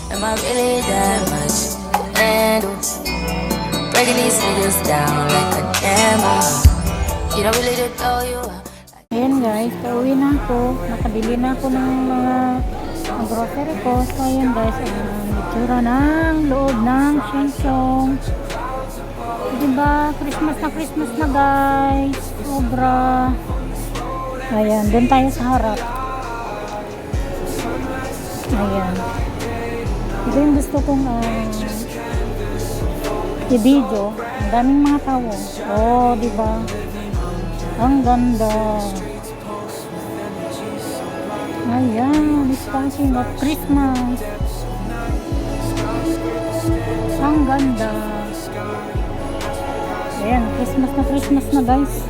Am I really that much? And breaking these niggas down like a demo. You don't really know you are. Ayan guys, pauwi na ako. Nakabili na ako ng mga grocery ko. So ayan guys, ang itsura ng loob ng Shenzong. Diba, Christmas na guys. Sobra. Ayan, doon tayo sa harap. Ayan. Ito yung gusto kong i-video. Ang daming mga tao. Oh, diba? Ang ganda. Ayan, starting of Christmas. Ang ganda. Ayan, Christmas na guys.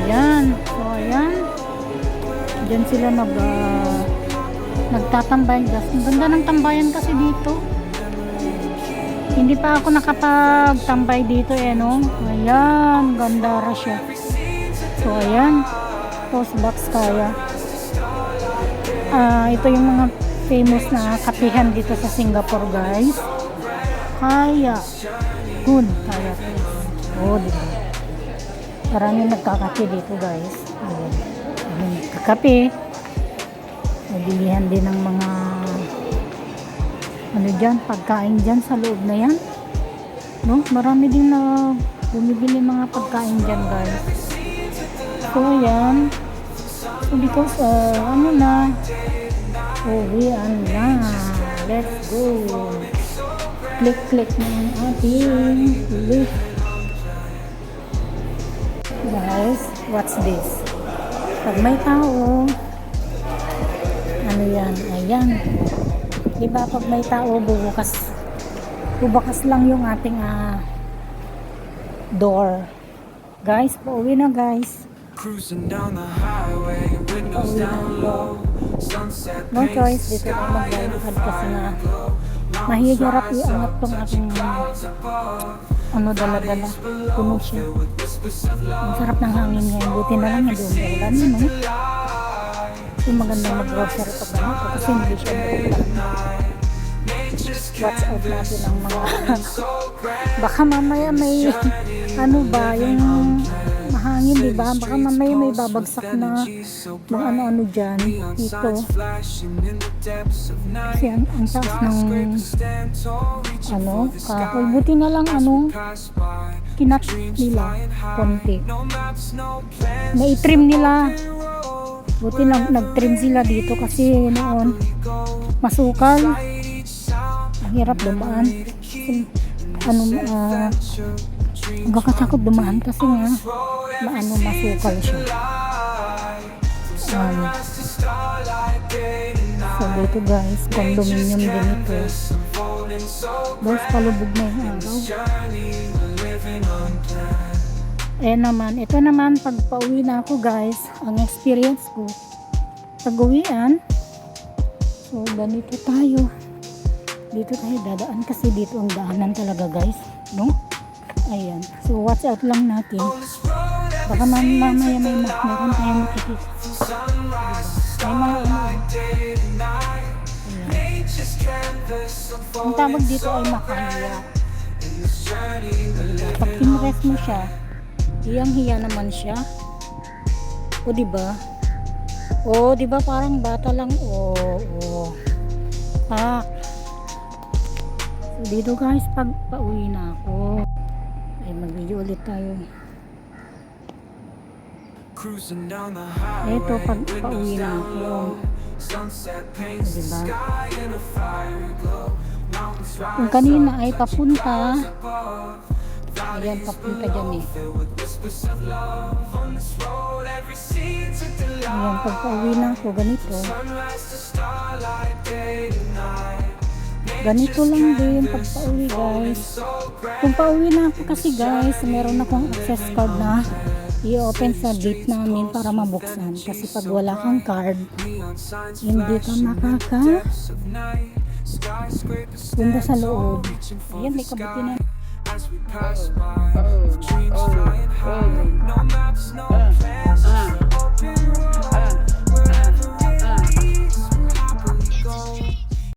Ayan. So, ayan. Diyan sila nagtatambay guys. Ang ganda ng tambayan kasi dito. Hindi pa ako nakapagtambay dito no. Ayan, ganda ra siya. So ayan, toast box kaya. Ito yung mga famous na kapihan dito sa Singapore guys. Kaya good kaya. Oh, diba? Maraming nagkakape dito guys. Ayan. Nagkakape. Nabilihan din ng mga ano dyan, pagkain dyan sa loob na yan, no? Marami din na bumibili mga pagkain dyan guys. So ayan, so because ano na, uwian na, let's go. Click ng ating lift. Guys, what's this? Pag may tao, ano yan, ayan, diba pag may tao bubukas lang yung ating door. Guys, pauwi na guys. No choice, dito tayo maglalakad kasi na mahihirap iangat tong ating dala-dala, puno siya. Ang sarap ng hangin ngayon, buti na lang doon wala naman. Yung magandang mag-grocery pag ganito kasi hindi siya watch out natin ang mga baka mamaya may yung mahangin, diba? Baka mamaya may babagsak na yung ano dyan dito kasi ang taas ng kahoy. Buti na lang kinat nila konti, na-trim nila. Buti nag-trim sila dito kasi noon masukal, ang hirap dumaan. Magkakatakot dumaan kasi nga masukal siya. So dito guys, condominium din ito. Guys, palubog na yung araw. Ito naman pag pauwi na ako guys, ang experience ko pag uwian. So ganito tayo, dito tayo dadaan kasi dito ang daanan talaga guys, no? Ayan, so watch out lang natin, baka mamaya meron tayong makikita. May mga ang tawag dito ay makahiya. Pag pinrest mo siya, hiyang-hiya naman siya. O diba? O diba parang bata lang. O. So dito guys, pag pauwi na ako, ay mag-video ulit tayo. Ito pag pauwi na ako. Diba? Kung kanina ay papunta, ayan, papunta dyan eh. Ayan, pag pauwi na ako, ganito lang din pag pauwi guys. Kung pauwi na ako kasi guys, meron akong access card na i-open sa gate namin para mabuksan. Kasi pag wala kang card, hindi ka punta sa loob. Ayan, may kabuti na. As we pass by, dreams flying high, no maps, no plans, open road, wherever it leads, we'll happily go.